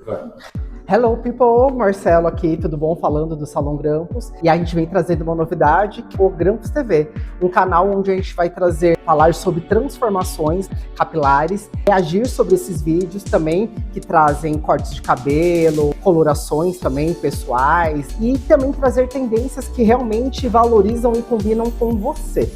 Vai. Hello people, Marcelo aqui, tudo bom? Falando do Salão Grampos. E a gente vem trazendo uma novidade, o Grampos TV, um canal onde a gente vai falar sobre transformações capilares, reagir sobre esses vídeos também que trazem cortes de cabelo, colorações também pessoais e também trazer tendências que realmente valorizam e combinam com você.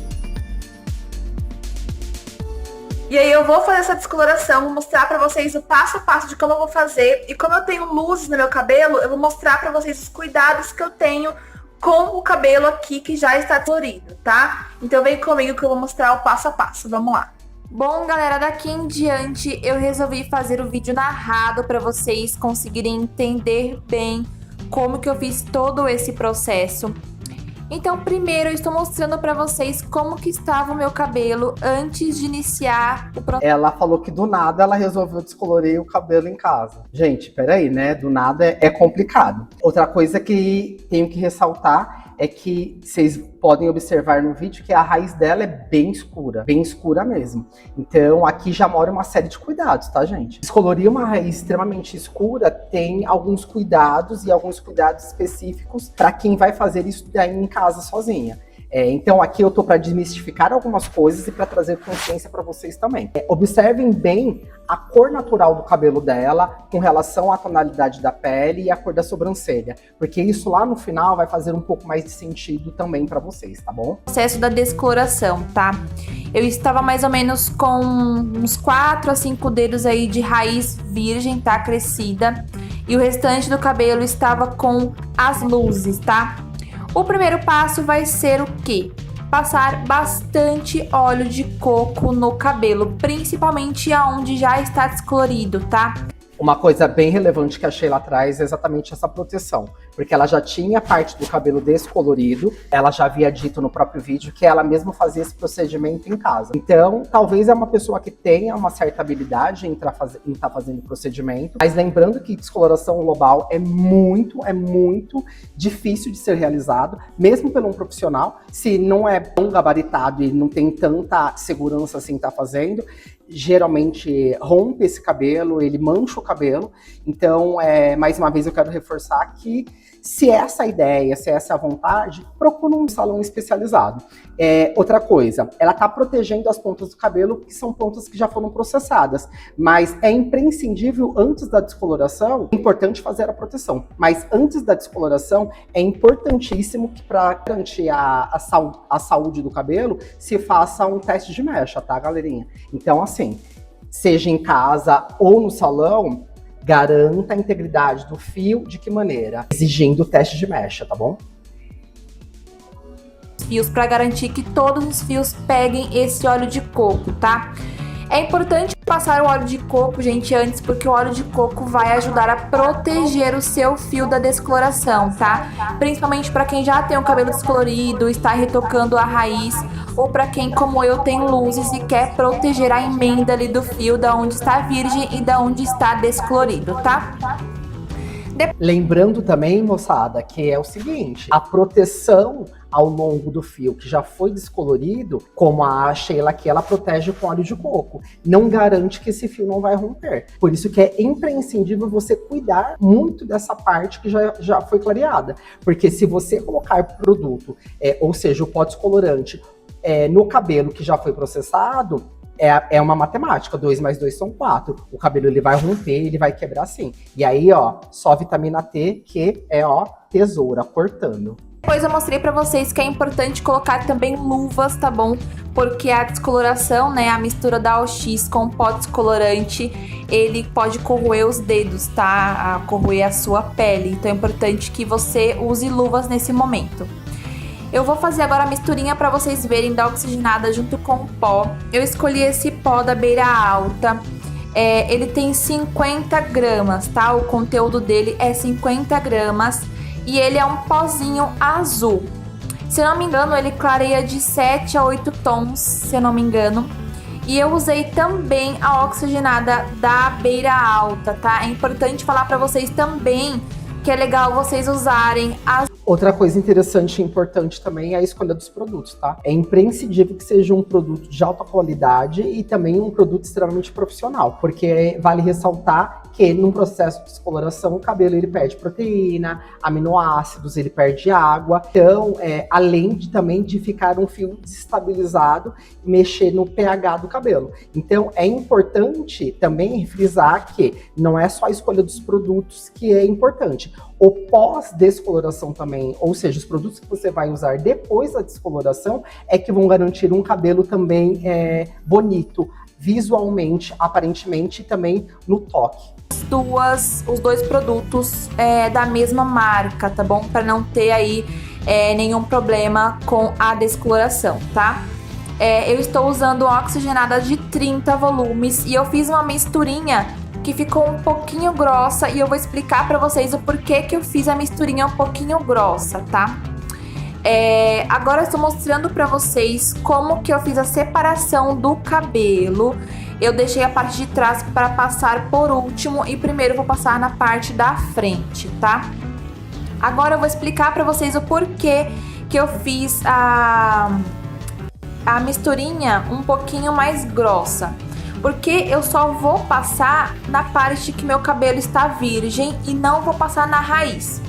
E aí eu vou fazer essa descoloração, vou mostrar pra vocês o passo a passo de como eu vou fazer. E como eu tenho luzes no meu cabelo, eu vou mostrar pra vocês os cuidados que eu tenho com o cabelo aqui que já está colorido, tá? Então vem comigo que eu vou mostrar o passo a passo, vamos lá. Bom, galera, daqui em diante eu resolvi fazer o vídeo narrado pra vocês conseguirem entender bem como que eu fiz todo esse processo. Então, primeiro eu estou mostrando pra vocês como que estava o meu cabelo antes de iniciar o processo. Ela falou que do nada ela resolveu descolorir o cabelo em casa. Gente, peraí, né? Do nada é complicado. Outra coisa que tenho que ressaltar é que vocês podem observar no vídeo que a raiz dela é bem escura mesmo. Então aqui já mora uma série de cuidados, tá, gente? Descolorir uma raiz extremamente escura tem alguns cuidados e alguns cuidados específicos para quem vai fazer isso daí em casa sozinha. Então aqui eu tô para desmistificar algumas coisas e para trazer consciência para vocês também. Observem bem a cor natural do cabelo dela com relação à tonalidade da pele e a cor da sobrancelha, porque isso lá no final vai fazer um pouco mais de sentido também para vocês, tá bom? Processo da descoloração, tá? Eu estava mais ou menos com uns 4 a 5 dedos aí de raiz virgem, tá? Crescida. E o restante do cabelo estava com as luzes, tá? O primeiro passo vai ser o quê? Passar bastante óleo de coco no cabelo, principalmente aonde já está descolorido, tá? Uma coisa bem relevante que achei lá atrás é exatamente essa proteção, porque ela já tinha parte do cabelo descolorido, ela já havia dito no próprio vídeo que ela mesma fazia esse procedimento em casa. Então, talvez é uma pessoa que tenha uma certa habilidade em estar fazendo o procedimento, mas lembrando que descoloração global é muito difícil de ser realizado, mesmo por um profissional, se não é tão gabaritado e não tem tanta segurança assim estar fazendo, geralmente rompe esse cabelo, ele mancha o cabelo. Então, mais uma vez eu quero reforçar que se essa é a ideia, se essa é a vontade, procura um salão especializado. Outra coisa, ela tá protegendo as pontas do cabelo, que são pontas que já foram processadas, mas é imprescindível antes da descoloração, é importante fazer a proteção, mas antes da descoloração é importantíssimo que para garantir a saúde do cabelo, se faça um teste de mecha, tá, galerinha? Então, assim, seja em casa ou no salão, garanta a integridade do fio. De que maneira? Exigindo o teste de mecha, tá bom? Fios para garantir que todos os fios peguem esse óleo de coco, tá? É importante passar o óleo de coco, gente, antes, porque o óleo de coco vai ajudar a proteger o seu fio da descoloração, tá? Principalmente para quem já tem o cabelo descolorido, está retocando a raiz, ou para quem, como eu, tem luzes e quer proteger a emenda ali do fio da onde está virgem e da onde está descolorido, tá? Lembrando também, moçada, que é o seguinte, a proteção ao longo do fio que já foi descolorido, como a Sheila aqui, ela protege com óleo de coco. Não garante que esse fio não vai romper. Por isso que é imprescindível você cuidar muito dessa parte que já foi clareada. Porque se você colocar produto, ou seja, o pó descolorante, no cabelo que já foi processado, é uma matemática, 2 mais 2 são 4. O cabelo ele vai romper, ele vai quebrar sim. E aí, ó, só vitamina T, que é, ó, tesoura, cortando. Depois eu mostrei pra vocês que é importante colocar também luvas, tá bom? Porque a descoloração, né, a mistura da OX com pó descolorante, ele pode corroer os dedos, tá? Corroer a sua pele. Então é importante que você use luvas nesse momento. Eu vou fazer agora a misturinha para vocês verem da oxigenada junto com o pó. Eu escolhi esse pó da Beira Alta. Ele tem 50 gramas, tá? O conteúdo dele é 50 gramas e ele é um pozinho azul. Se eu não me engano, ele clareia de 7 a 8 tons, se eu não me engano. E eu usei também a oxigenada da Beira Alta, tá? É importante falar para vocês também que é legal vocês usarem as Outra coisa interessante e importante também é a escolha dos produtos, tá? É imprescindível que seja um produto de alta qualidade e também um produto extremamente profissional, porque vale ressaltar que num processo de descoloração o cabelo ele perde proteína, aminoácidos, ele perde água. Então, além de também de ficar um fio desestabilizado e mexer no pH do cabelo. Então, é importante também frisar que não é só a escolha dos produtos que é importante. O pós-descoloração também, ou seja, os produtos que você vai usar depois da descoloração é que vão garantir um cabelo também bonito, visualmente, aparentemente e também no toque. Os dois produtos da mesma marca, tá bom? Para não ter aí nenhum problema com a descoloração, tá? Eu estou usando oxigenada de 30 volumes e eu fiz uma misturinha que ficou um pouquinho grossa e eu vou explicar para vocês o porquê que eu fiz a misturinha um pouquinho grossa, tá? Agora eu estou mostrando para vocês como que eu fiz a separação do cabelo. Eu deixei a parte de trás para passar por último e primeiro eu vou passar na parte da frente, tá? Agora eu vou explicar para vocês o porquê que eu fiz a misturinha um pouquinho mais grossa. Porque eu só vou passar na parte que meu cabelo está virgem e não vou passar na raiz.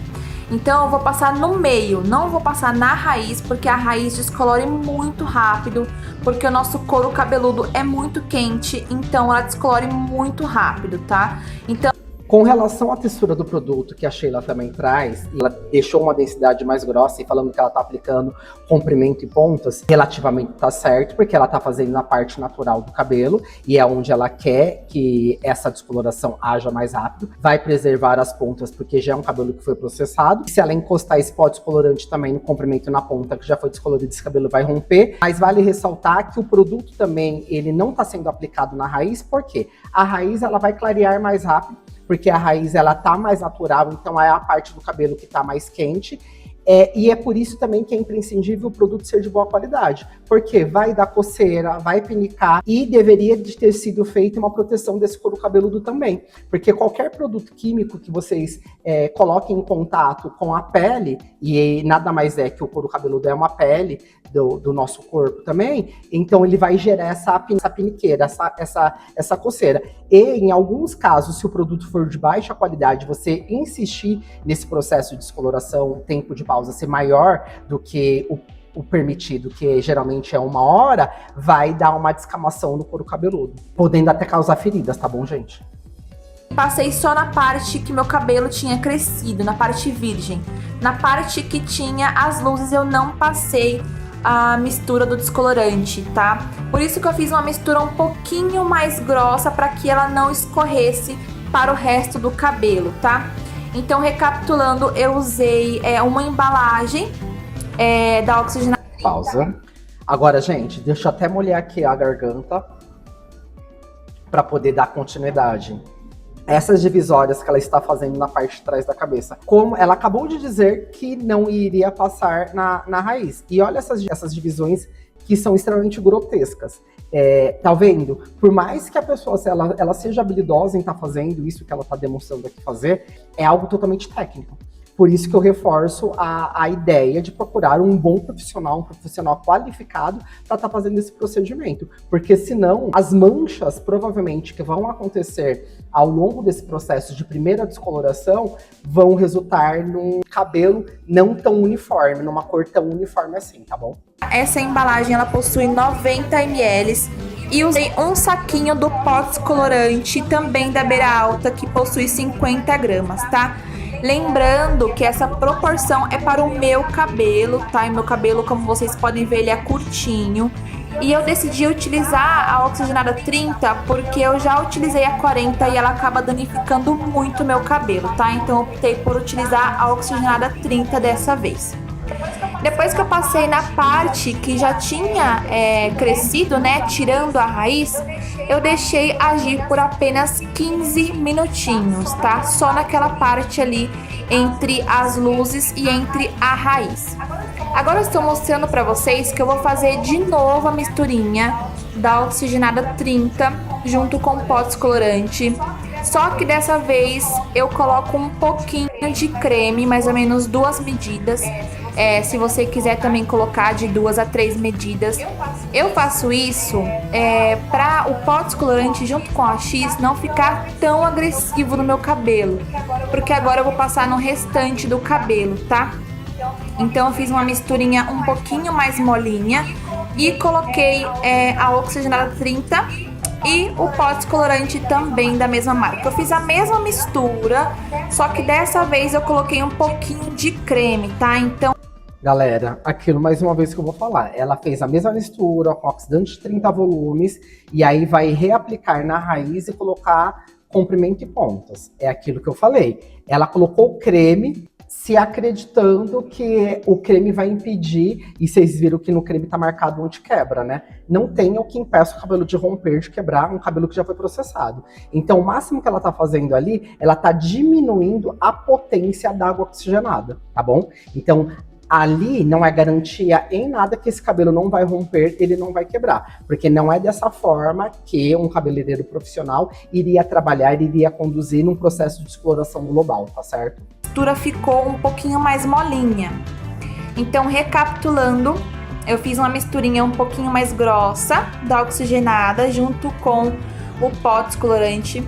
Então eu vou passar no meio, não vou passar na raiz, porque a raiz descolore muito rápido, porque o nosso couro cabeludo é muito quente, então ela descolore muito rápido, tá? Então, com relação à textura do produto, que a Sheila também traz, ela deixou uma densidade mais grossa e falando que ela tá aplicando comprimento e pontas, relativamente tá certo, porque ela tá fazendo na parte natural do cabelo, e é onde ela quer que essa descoloração haja mais rápido. Vai preservar as pontas, porque já é um cabelo que foi processado. Se ela encostar esse pó descolorante também no comprimento e na ponta, que já foi descolorido, esse cabelo vai romper. Mas vale ressaltar que o produto também, ele não tá sendo aplicado na raiz, porque a raiz, ela vai clarear mais rápido, porque a raiz ela tá mais natural, então é a parte do cabelo que tá mais quente. E é por isso também que é imprescindível o produto ser de boa qualidade, porque vai dar coceira, vai pinicar e deveria de ter sido feita uma proteção desse couro cabeludo também, porque qualquer produto químico que vocês coloquem em contato com a pele, e nada mais é que o couro cabeludo é uma pele do nosso corpo também, então ele vai gerar essa piniqueira, essa coceira. E em alguns casos, se o produto for de baixa qualidade, você insistir nesse processo de descoloração, tempo de pausa ser maior do que o permitido, que geralmente é 1 hora, vai dar uma descamação no couro cabeludo, podendo até causar feridas, tá bom, gente? Passei só na parte que meu cabelo tinha crescido, na parte virgem. Na parte que tinha as luzes eu não passei a mistura do descolorante, tá? Por isso que eu fiz uma mistura um pouquinho mais grossa para que ela não escorresse para o resto do cabelo, tá? Então, recapitulando, eu usei uma embalagem da oxigenada. Pausa. Agora, gente, deixa eu até molhar aqui a garganta para poder dar continuidade. Essas divisórias que ela está fazendo na parte de trás da cabeça. Como ela acabou de dizer que não iria passar na raiz. E olha essas divisões que são extremamente grotescas. Tá vendo? Por mais que a pessoa, se ela seja habilidosa em estar fazendo isso que ela está demonstrando aqui fazer, é algo totalmente técnico. Por isso que eu reforço a ideia de procurar um bom profissional, um profissional qualificado para estar fazendo esse procedimento. Porque senão, as manchas, provavelmente, que vão acontecer ao longo desse processo de primeira descoloração, vão resultar num cabelo não tão uniforme, numa cor tão uniforme assim, tá bom? Essa embalagem, ela possui 90 ml e usei um saquinho do pó descolorante, também da Beira Alta, que possui 50 gramas, tá? Lembrando que essa proporção é para o meu cabelo, tá? E meu cabelo, como vocês podem ver, ele é curtinho. E eu decidi utilizar a oxigenada 30 porque eu já utilizei a 40 e ela acaba danificando muito o meu cabelo, tá? Então eu optei por utilizar a oxigenada 30 dessa vez. Depois que eu passei na parte que já tinha crescido, né, tirando a raiz, eu deixei agir por apenas 15 minutinhos, tá? Só naquela parte ali entre as luzes e entre a raiz. Agora eu estou mostrando para vocês que eu vou fazer de novo a misturinha da oxigenada 30 junto com o pó descolorante. Só que dessa vez eu coloco um pouquinho de creme, mais ou menos 2 medidas. Se você quiser também colocar de 2 a 3 medidas. Eu faço isso para o pó descolorante junto com a X não ficar tão agressivo no meu cabelo, porque agora eu vou passar no restante do cabelo, tá? Então eu fiz uma misturinha um pouquinho mais molinha e coloquei a oxigenada 30 e o pó descolorante também da mesma marca. Eu fiz a mesma mistura, só que dessa vez eu coloquei um pouquinho de creme, tá? Então, galera, aquilo mais uma vez que eu vou falar. Ela fez a mesma mistura com oxidante de 30 volumes e aí vai reaplicar na raiz e colocar comprimento e pontas. É aquilo que eu falei. Ela colocou creme, se acreditando que o creme vai impedir, e vocês viram que no creme tá marcado onde quebra, né? Não tem o que impeça o cabelo de romper, de quebrar um cabelo que já foi processado. Então, o máximo que ela tá fazendo ali, ela tá diminuindo a potência da água oxigenada, tá bom? Então, ali não é garantia em nada que esse cabelo não vai romper, ele não vai quebrar. Porque não é dessa forma que um cabeleireiro profissional iria trabalhar, iria conduzir num processo de exploração global, tá certo? A textura ficou um pouquinho mais molinha. Então, recapitulando, eu fiz uma misturinha um pouquinho mais grossa da oxigenada junto com o pó descolorante.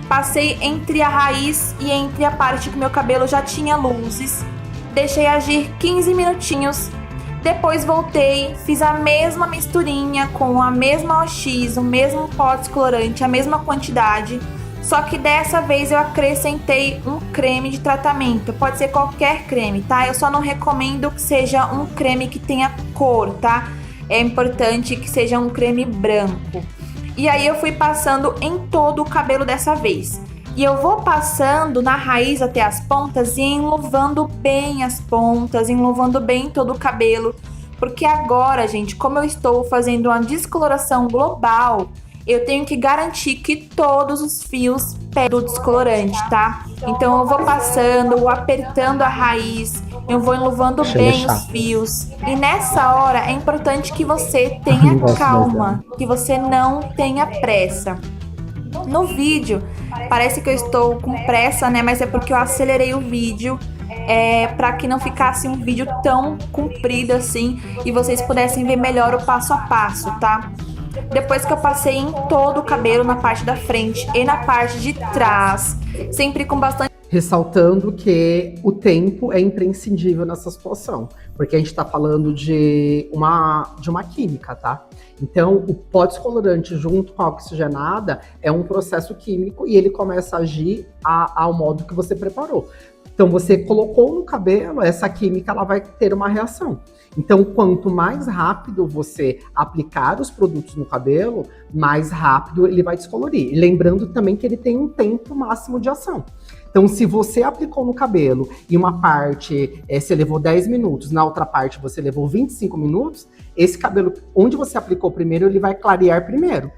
Passei entre a raiz e entre a parte que meu cabelo já tinha luzes. Deixei agir 15 minutinhos, depois voltei, fiz a mesma misturinha com a mesma OX, o mesmo pó descolorante, a mesma quantidade, só que dessa vez eu acrescentei um creme de tratamento, pode ser qualquer creme, tá? Eu só não recomendo que seja um creme que tenha cor, tá? É importante que seja um creme branco. E aí eu fui passando em todo o cabelo dessa vez. E eu vou passando na raiz até as pontas e enluvando bem as pontas, enluvando bem todo o cabelo. Porque agora, gente, como eu estou fazendo uma descoloração global, eu tenho que garantir que todos os fios pegam o descolorante, tá? Então eu vou passando, vou apertando a raiz, eu vou enluvando bem os fios. E nessa hora é importante que você tenha calma, que você não tenha pressa. No vídeo, parece que eu estou com pressa, né? Mas é porque eu acelerei o vídeo para que não ficasse um vídeo tão comprido assim e vocês pudessem ver melhor o passo a passo, tá? Depois que eu passei em todo o cabelo, na parte da frente e na parte de trás, sempre com bastante... Ressaltando que o tempo é imprescindível nessa situação, porque a gente está falando de uma química, tá? Então, o pó descolorante junto com a oxigenada é um processo químico e ele começa a agir ao modo que você preparou. Então, você colocou no cabelo, essa química ela vai ter uma reação. Então, quanto mais rápido você aplicar os produtos no cabelo, mais rápido ele vai descolorir. E lembrando também que ele tem um tempo máximo de ação. Então, se você aplicou no cabelo e uma parte você levou 10 minutos, na outra parte você levou 25 minutos, esse cabelo, onde você aplicou primeiro, ele vai clarear primeiro.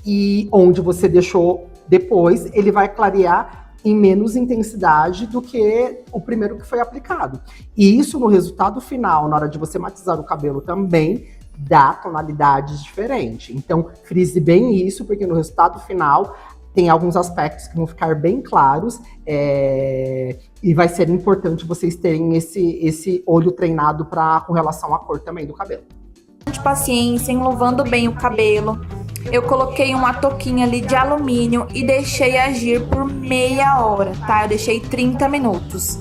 E onde você deixou depois, ele vai clarear em menos intensidade do que o primeiro que foi aplicado. E isso no resultado final, na hora de você matizar o cabelo também, dá tonalidades diferentes. Então, frise bem isso, porque no resultado final tem alguns aspectos que vão ficar bem claros e vai ser importante vocês terem esse olho treinado com relação à cor também do cabelo. De paciência, enluvando bem o cabelo. Eu coloquei uma touquinha ali de alumínio e deixei agir por meia hora, tá? Eu deixei 30 minutos.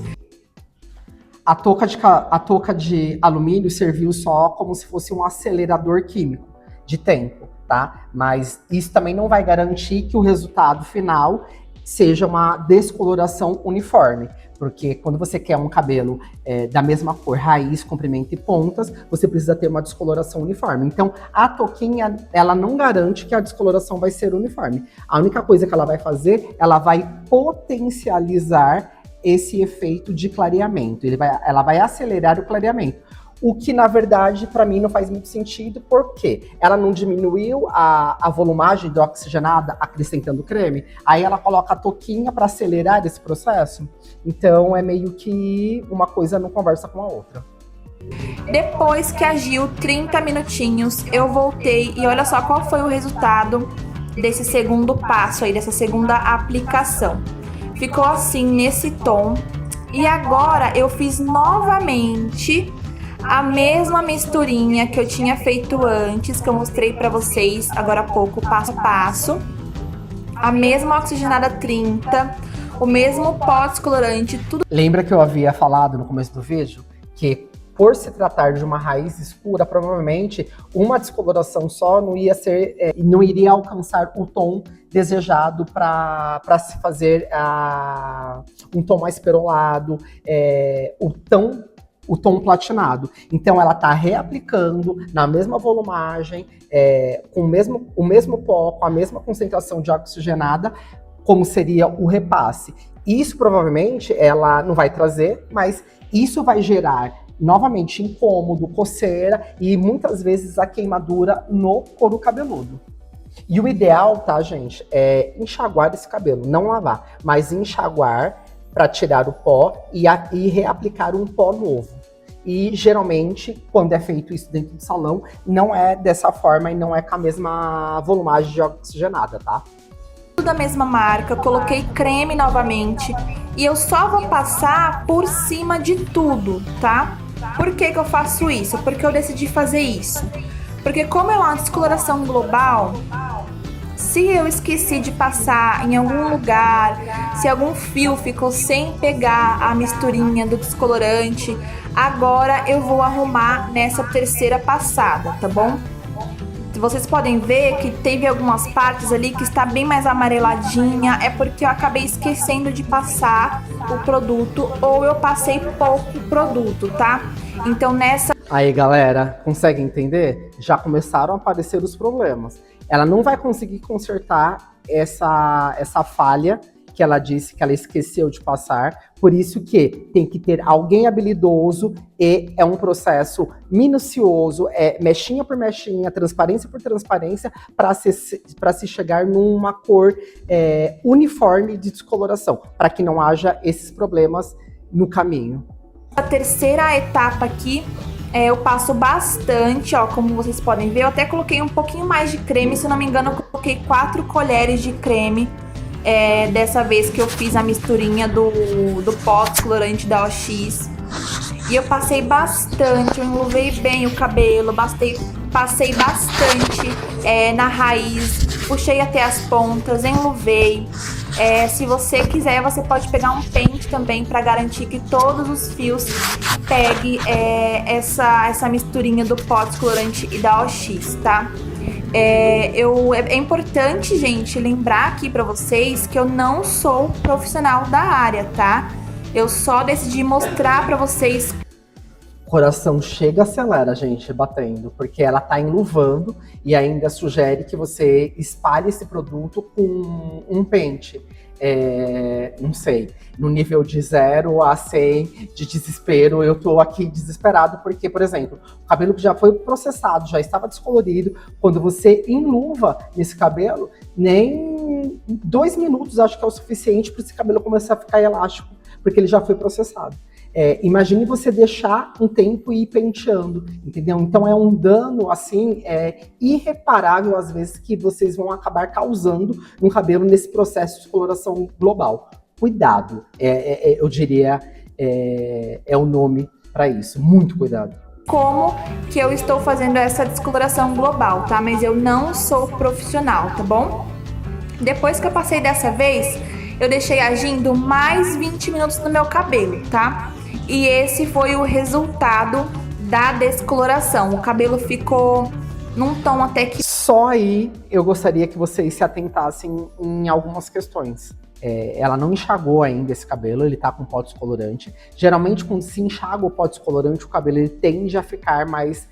A touca de alumínio serviu só como se fosse um acelerador químico de tempo, tá? Mas isso também não vai garantir que o resultado final seja uma descoloração uniforme. Porque quando você quer um cabelo da mesma cor, raiz, comprimento e pontas, você precisa ter uma descoloração uniforme. Então, a touquinha, ela não garante que a descoloração vai ser uniforme. A única coisa que ela vai fazer, ela vai potencializar esse efeito de clareamento. Ela vai acelerar o clareamento. O que, na verdade, para mim não faz muito sentido, porque ela não diminuiu a volumagem da oxigenada acrescentando creme, aí ela coloca a touquinha para acelerar esse processo. Então, é meio que uma coisa não conversa com a outra. Depois que agiu 30 minutinhos, eu voltei e olha só qual foi o resultado desse segundo passo aí, dessa segunda aplicação. Ficou assim, nesse tom. E agora eu fiz novamente a mesma misturinha que eu tinha feito antes, que eu mostrei pra vocês agora há pouco, passo a passo. A mesma oxigenada 30, o mesmo pó descolorante, tudo. Lembra que eu havia falado no começo do vídeo que, por se tratar de uma raiz escura, provavelmente uma descoloração só não iria alcançar o tom desejado para se fazer um tom mais perolado, o tom platinado. Então ela está reaplicando na mesma volumagem, com o mesmo pó, com a mesma concentração de água oxigenada, como seria o repasse. Isso provavelmente ela não vai trazer, mas isso vai gerar novamente incômodo, coceira e muitas vezes a queimadura no couro cabeludo. E o ideal, tá, gente, é enxaguar esse cabelo, não lavar, mas enxaguar para tirar o pó e reaplicar um pó novo. E geralmente, quando é feito isso dentro do salão, não é dessa forma e não é com a mesma volumagem de água oxigenada, tá? Da mesma marca, coloquei creme novamente e eu só vou passar por cima de tudo, tá? Por que que eu faço isso? Porque eu decidi fazer isso. Porque como é uma descoloração global, se eu esqueci de passar em algum lugar, se algum fio ficou sem pegar a misturinha do descolorante, agora eu vou arrumar nessa terceira passada, tá bom? Vocês podem ver que teve algumas partes ali que está bem mais amareladinha, é porque eu acabei esquecendo de passar o produto ou eu passei pouco produto, tá? Então nessa... Aí galera, consegue entender? Já começaram a aparecer os problemas. Ela não vai conseguir consertar essa falha que ela disse que ela esqueceu de passar, por isso que tem que ter alguém habilidoso e é um processo minucioso, mechinha por mechinha, transparência por transparência, para se chegar numa cor uniforme de descoloração, para que não haja esses problemas no caminho. A terceira etapa aqui, eu passo bastante, ó, como vocês podem ver, eu até coloquei um pouquinho mais de creme, se não me engano eu coloquei 4 colheres de creme, dessa vez que eu fiz a misturinha do pó descolorante da OX. E eu passei bastante, eu enluvei bem o cabelo, passei bastante na raiz, puxei até as pontas, enluvei. Se você quiser, você pode pegar um pente também para garantir que todos os fios pegue essa misturinha do pó descolorante e da OX, tá? É importante, gente, lembrar aqui pra vocês que eu não sou profissional da área, tá? Eu só decidi mostrar pra vocês. O coração chega, acelera, gente, batendo, porque ela tá enluvando e ainda sugere que você espalhe esse produto com um pente. Não sei, no nível de 0 a 100 de desespero, eu tô aqui desesperado porque, por exemplo, o cabelo que já foi processado, já estava descolorido, quando você enluva nesse cabelo, nem 2 minutos acho que é o suficiente para esse cabelo começar a ficar elástico, porque ele já foi processado. Imagine você deixar um tempo e ir penteando, entendeu? Então é um dano, assim, irreparável, às vezes, que vocês vão acabar causando no cabelo nesse processo de descoloração global. Cuidado, eu diria, é o nome para isso. Muito cuidado. Como que eu estou fazendo essa descoloração global, tá? Mas eu não sou profissional, tá bom? Depois que eu passei dessa vez, eu deixei agindo mais 20 minutos no meu cabelo, tá? E esse foi o resultado da descoloração. O cabelo ficou num tom até que... Só aí eu gostaria que vocês se atentassem em algumas questões. Ela não enxagou ainda esse cabelo, ele tá com pó descolorante. Geralmente, quando se enxaga o pó descolorante, o cabelo ele tende a ficar mais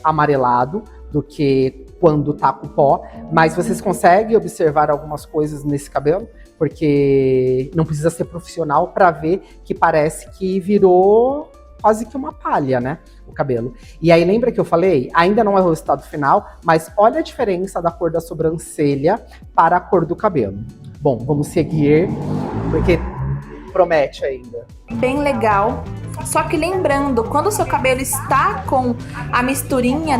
amarelado do que quando tá com pó. Mas vocês conseguem observar algumas coisas nesse cabelo? Porque não precisa ser profissional para ver que parece que virou quase que uma palha, né? O cabelo. E aí, lembra que eu falei? Ainda não é o resultado final, mas olha a diferença da cor da sobrancelha para a cor do cabelo. Bom, vamos seguir, porque promete ainda. Bem legal. Só que lembrando, quando o seu cabelo está com a misturinha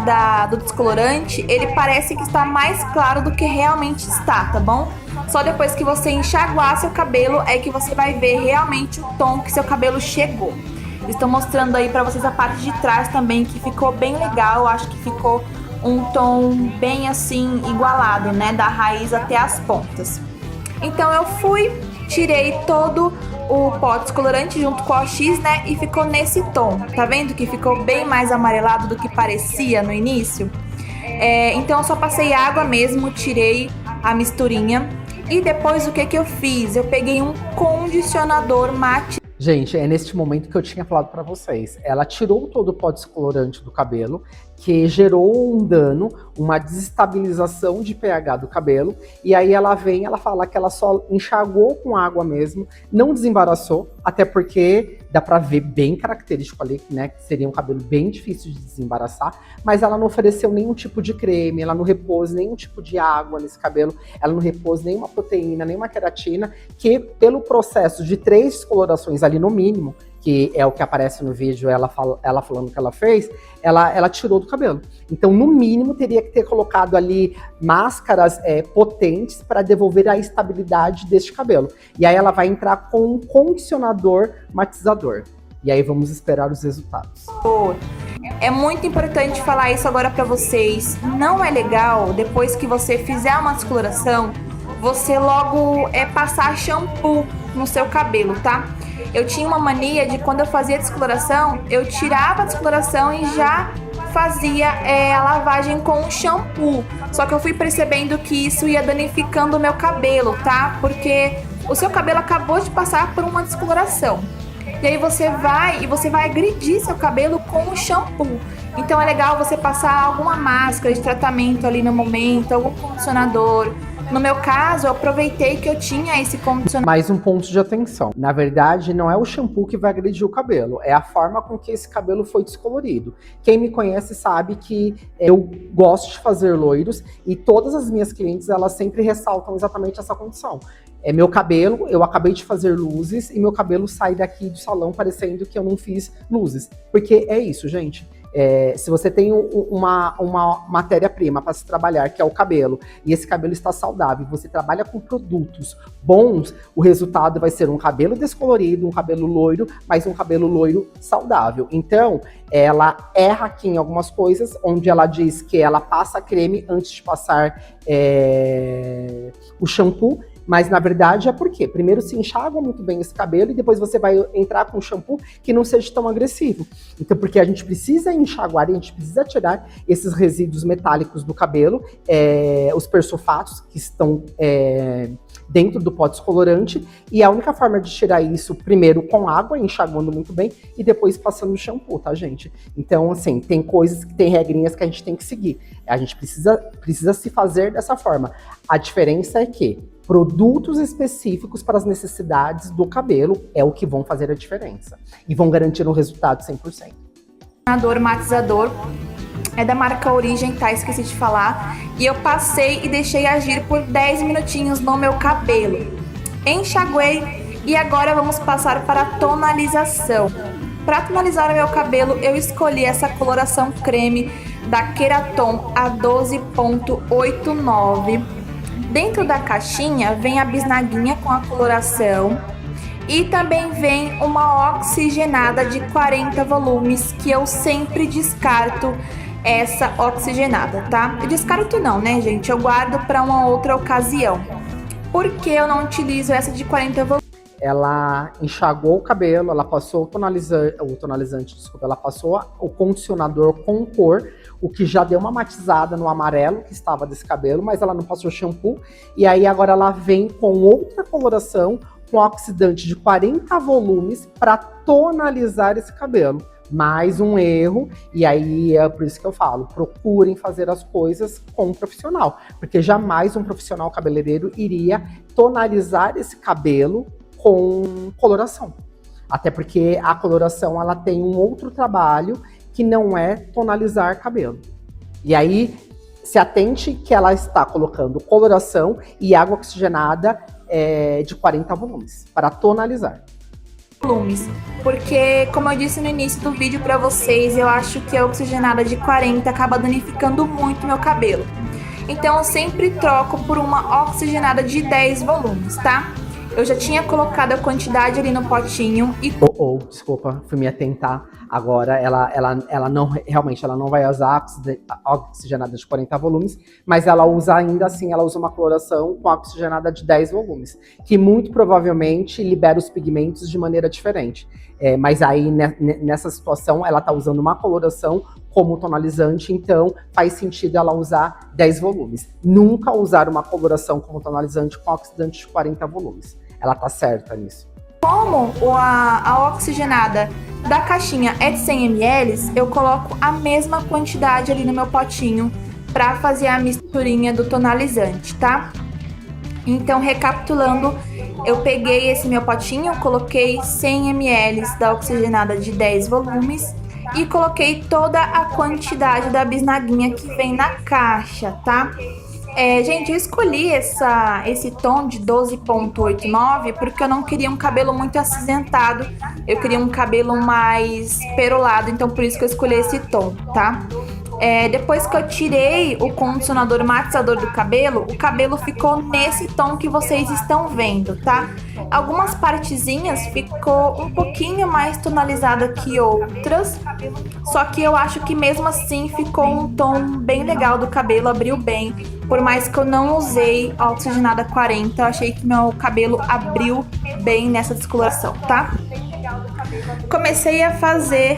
do descolorante, ele parece que está mais claro do que realmente está, tá bom? Só depois que você enxaguar seu cabelo é que você vai ver realmente o tom que seu cabelo chegou. Estou mostrando aí pra vocês a parte de trás também, que ficou bem legal. Eu acho que ficou um tom bem assim, igualado, né? Da raiz até as pontas. Então eu tirei todo o pó descolorante junto com o X, né? E ficou nesse tom. Tá vendo que ficou bem mais amarelado do que parecia no início? Então eu só passei água mesmo, tirei a misturinha. E depois o que eu fiz? Eu peguei um condicionador mate. Gente, é neste momento que eu tinha falado pra vocês. Ela tirou todo o pó descolorante do cabelo, que gerou um dano, uma desestabilização de pH do cabelo. E aí ela fala que ela só enxagou com água mesmo, não desembaraçou, até porque dá pra ver bem característico ali, né, que seria um cabelo bem difícil de desembaraçar, mas ela não ofereceu nenhum tipo de creme, ela não repôs nenhum tipo de água nesse cabelo, ela não repôs nenhuma proteína, nenhuma queratina, que pelo processo de 3 descolorações ali no mínimo, que é o que aparece no vídeo, ela falando que ela fez, ela tirou do cabelo. Então, no mínimo, teria que ter colocado ali máscaras potentes para devolver a estabilidade deste cabelo. E aí ela vai entrar com um condicionador matizador. E aí vamos esperar os resultados. É muito importante falar isso agora para vocês. Não é legal, depois que você fizer uma descoloração, você logo passar shampoo no seu cabelo, tá? Eu tinha uma mania de quando eu fazia descoloração, eu tirava a descoloração e já fazia a lavagem com shampoo. Só que eu fui percebendo que isso ia danificando o meu cabelo, tá? Porque o seu cabelo acabou de passar por uma descoloração. E aí você vai agredir seu cabelo com o shampoo. Então é legal você passar alguma máscara de tratamento ali no momento, algum condicionador. No meu caso, eu aproveitei que eu tinha esse condicionador. Mais um ponto de atenção. Na verdade, não é o shampoo que vai agredir o cabelo, é a forma com que esse cabelo foi descolorido. Quem me conhece sabe que eu gosto de fazer loiros e todas as minhas clientes, elas sempre ressaltam exatamente essa condição. Meu cabelo, eu acabei de fazer luzes e meu cabelo sai daqui do salão parecendo que eu não fiz luzes. Porque é isso, gente. Se você tem uma matéria-prima para se trabalhar, que é o cabelo, e esse cabelo está saudável, você trabalha com produtos bons, o resultado vai ser um cabelo descolorido, um cabelo loiro, mas um cabelo loiro saudável. Então, ela erra aqui em algumas coisas, onde ela diz que ela passa creme antes de passar o shampoo, mas na verdade é porque primeiro se enxágua muito bem esse cabelo e depois você vai entrar com um shampoo que não seja tão agressivo. Então, porque a gente precisa enxaguar, a gente precisa tirar esses resíduos metálicos do cabelo, os persulfatos que estão dentro do pó descolorante, e a única forma de tirar isso, primeiro com água, enxaguando muito bem, e depois passando o shampoo, tá, gente? Então, assim, tem coisas, tem regrinhas que a gente tem que seguir. A gente precisa se fazer dessa forma. A diferença é que produtos específicos para as necessidades do cabelo é o que vão fazer a diferença e vão garantir um resultado 100%. Matizador é da marca Origem, tá? Esqueci de falar. E eu passei e deixei agir por 10 minutinhos no meu cabelo. Enxaguei e agora vamos passar para a tonalização. Para tonalizar o meu cabelo, eu escolhi essa coloração creme da Keraton a 12.89. Dentro da caixinha vem a bisnaguinha com a coloração e também vem uma oxigenada de 40 volumes, que eu sempre descarto essa oxigenada, tá? Eu descarto não, né, gente? Eu guardo para uma outra ocasião. Por que eu não utilizo essa de 40 volumes? Ela enxagou o cabelo, ela passou o tonalizante, ela passou o condicionador com cor, o que já deu uma matizada no amarelo que estava desse cabelo, mas ela não passou shampoo. E aí agora ela vem com outra coloração, com oxidante de 40 volumes para tonalizar esse cabelo. Mais um erro, e aí é por isso que eu falo, procurem fazer as coisas com um profissional, porque jamais um profissional cabeleireiro iria tonalizar esse cabelo com coloração. Até porque a coloração ela tem um outro trabalho que não é tonalizar cabelo. E aí, se atente que ela está colocando coloração e água oxigenada de 40 volumes para tonalizar. volumes. Porque, como eu disse no início do vídeo pra vocês, eu acho que a oxigenada de 40 acaba danificando muito meu cabelo. Então eu sempre troco por uma oxigenada de 10 volumes, tá? Eu já tinha colocado a quantidade ali no potinho e... Desculpa, fui me atentar. Agora, ela não, realmente, ela não vai usar oxigenada de 40 volumes, mas ela usa ainda assim, ela usa uma coloração com oxigenada de 10 volumes, que muito provavelmente libera os pigmentos de maneira diferente. Mas aí, nessa situação, ela tá usando uma coloração como tonalizante, então faz sentido ela usar 10 volumes. Nunca usar uma coloração como tonalizante com oxidante de 40 volumes. Ela tá certa nisso. Como a oxigenada da caixinha é de 100 ml, eu coloco a mesma quantidade ali no meu potinho para fazer a misturinha do tonalizante, tá? Então, recapitulando, eu peguei esse meu potinho, coloquei 100 ml da oxigenada de 10 volumes e coloquei toda a quantidade da bisnaguinha que vem na caixa, tá? Gente, eu escolhi esse tom de 12,89 porque eu não queria um cabelo muito acinzentado, eu queria um cabelo mais perolado, então por isso que eu escolhi esse tom, tá? Depois que eu tirei o condicionador matizador do cabelo, o cabelo ficou nesse tom que vocês estão vendo, tá? Algumas partezinhas ficou um pouquinho mais tonalizada que outras, só que eu acho que mesmo assim ficou um tom bem legal do cabelo, abriu bem. Por mais que eu não usei a oxigenada 40, eu achei que meu cabelo abriu bem nessa descoloração, tá? Comecei a fazer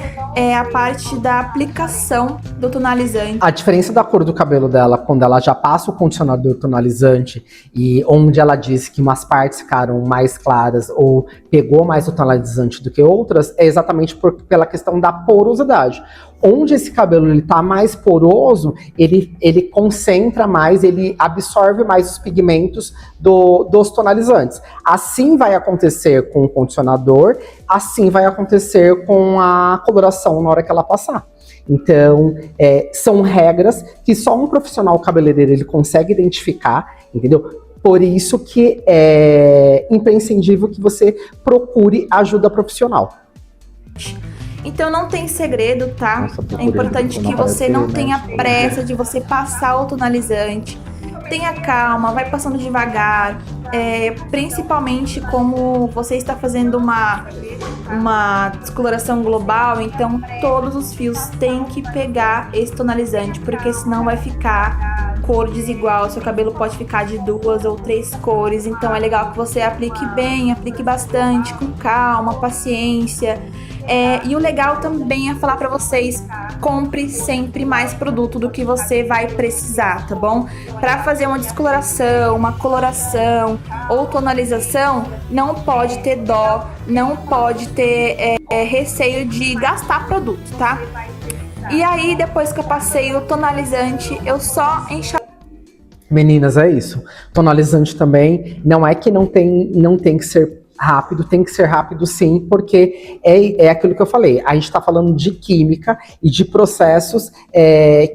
a parte da aplicação do tonalizante. A diferença da cor do cabelo dela, quando ela já passa o condicionador tonalizante e onde ela disse que umas partes ficaram mais claras ou pegou mais o tonalizante do que outras, é exatamente pela questão da porosidade. Onde esse cabelo ele tá mais poroso, ele concentra mais, ele absorve mais os pigmentos dos tonalizantes. Assim vai acontecer com o condicionador, assim vai acontecer com a coloração na hora que ela passar. Então, são regras que só um profissional cabeleireiro ele consegue identificar, entendeu? Por isso que é imprescindível que você procure ajuda profissional. Então não tem segredo, tá? Nossa, é importante que você não tenha pressa de você passar o tonalizante. Tenha calma, vai passando devagar. Principalmente como você está fazendo uma descoloração global, então todos os fios têm que pegar esse tonalizante, porque senão vai ficar cor desigual. Seu cabelo pode ficar de 2 ou 3 cores, então é legal que você aplique bem, aplique bastante, com calma, paciência. E o legal também é falar pra vocês, compre sempre mais produto do que você vai precisar, tá bom? Pra fazer uma descoloração, uma coloração ou tonalização, não pode ter dó, não pode ter receio de gastar produto, tá? E aí, depois que eu passei o tonalizante, eu só enxaguei. Meninas, é isso. Tonalizante também, não é que não tem que ser rápido, tem que ser rápido sim, porque é aquilo que eu falei, a gente está falando de química e de processos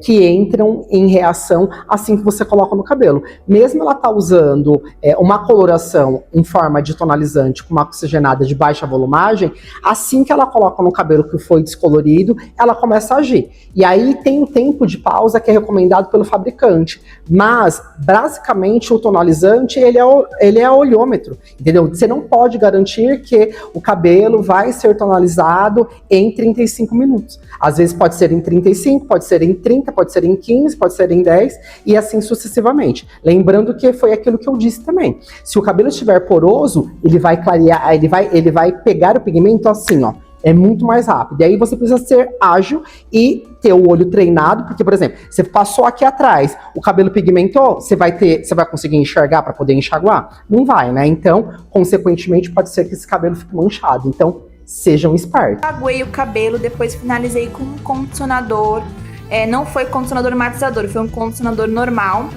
que entram em reação assim que você coloca no cabelo. Mesmo ela tá usando uma coloração em forma de tonalizante com uma oxigenada de baixa volumagem, assim que ela coloca no cabelo que foi descolorido, ela começa a agir. E aí tem um tempo de pausa que é recomendado pelo fabricante, mas basicamente o tonalizante ele é olhômetro, entendeu? Você não pode garantir que o cabelo vai ser tonalizado em 35 minutos. Às vezes pode ser em 35, pode ser em 30, pode ser em 15, pode ser em 10 e assim sucessivamente. Lembrando que foi aquilo que eu disse também. Se o cabelo estiver poroso, ele vai clarear, ele vai pegar o pigmento assim, ó. É muito mais rápido. E aí você precisa ser ágil e ter o olho treinado, porque, por exemplo, você passou aqui atrás, o cabelo pigmentou, você vai conseguir enxergar para poder enxaguar? Não vai, né? Então, consequentemente, pode ser que esse cabelo fique manchado. Então, sejam espertos. Aguei o cabelo, depois finalizei com um condicionador. Não foi condicionador matizador, foi um condicionador normal.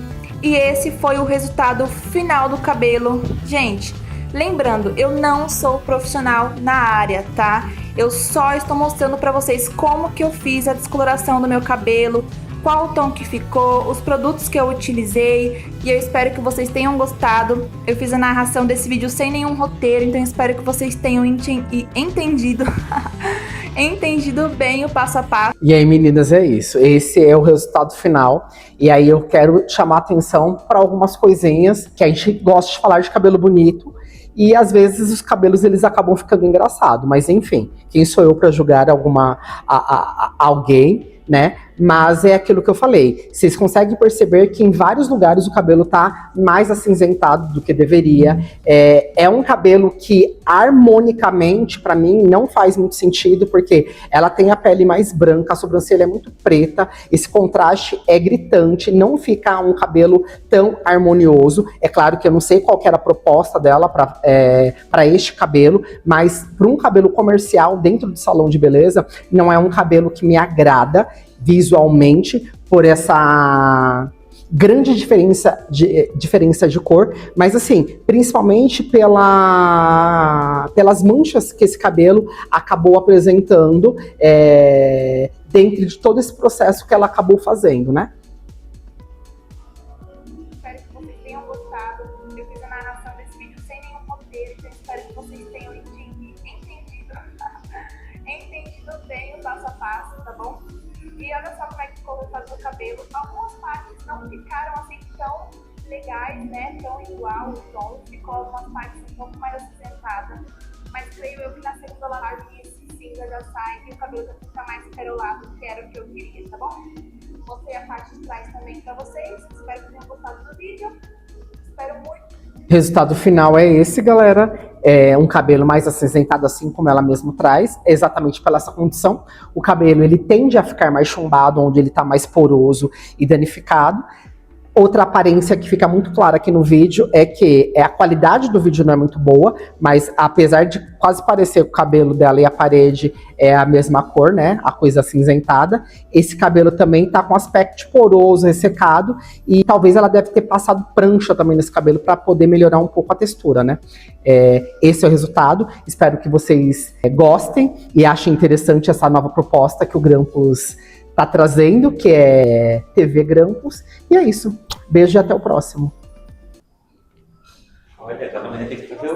E esse foi o resultado final do cabelo. Gente, lembrando, eu não sou profissional na área, tá? Eu só estou mostrando pra vocês como que eu fiz a descoloração do meu cabelo, qual o tom que ficou, os produtos que eu utilizei, e eu espero que vocês tenham gostado. Eu fiz a narração desse vídeo sem nenhum roteiro, então espero que vocês tenham entendido entendido bem o passo a passo. E aí, meninas, é isso. Esse é o resultado final. E aí eu quero chamar a atenção para algumas coisinhas que a gente gosta de falar de cabelo bonito. E às vezes os cabelos eles acabam ficando engraçados, mas enfim, quem sou eu para julgar alguém, né? Mas é aquilo que eu falei. Vocês conseguem perceber que em vários lugares o cabelo tá mais acinzentado do que deveria. É um cabelo que harmonicamente, para mim, não faz muito sentido, porque ela tem a pele mais branca, a sobrancelha é muito preta, esse contraste é gritante, não fica um cabelo tão harmonioso. É claro que eu não sei qual que era a proposta dela para este cabelo, mas para um cabelo comercial dentro do salão de beleza, não é um cabelo que me agrada visualmente por essa grande diferença de cor, mas assim, principalmente pelas manchas que esse cabelo acabou apresentando dentro de todo esse processo que ela acabou fazendo, né? Espero que vocês tenham gostado. Eu fiz a narração desse vídeo sem nenhum roteiro, então espero que vocês tenham entendido bem o passo a passo, tá bom? E olha só como é que ficou o resultado do cabelo. Algumas partes não ficaram assim tão legais, né? Tão igual o tom. Ficou algumas partes um pouco mais acinzentadas. Mas creio eu que na segunda lavagem esse cinza já sai e o cabelo já fica mais perolado, que era o que eu queria, tá bom? Mostrei a parte de trás também pra vocês. Espero que tenham gostado do vídeo. Espero muito. Resultado final é esse, galera. É um cabelo mais acinzentado, assim como ela mesmo traz, exatamente pela essa condição. O cabelo ele tende a ficar mais chumbado, onde ele está mais poroso e danificado. Outra aparência que fica muito clara aqui no vídeo é que a qualidade do vídeo não é muito boa, mas apesar de quase parecer que o cabelo dela e a parede é a mesma cor, né? A coisa acinzentada, esse cabelo também tá com aspecto poroso, ressecado, e talvez ela deve ter passado prancha também nesse cabelo para poder melhorar um pouco a textura, né? Esse é o resultado. Espero que vocês gostem e achem interessante essa nova proposta que o Grampus tá trazendo, que é TV Grampus. E é isso. Beijo e até o próximo. Olha, cada mulher tem que fazer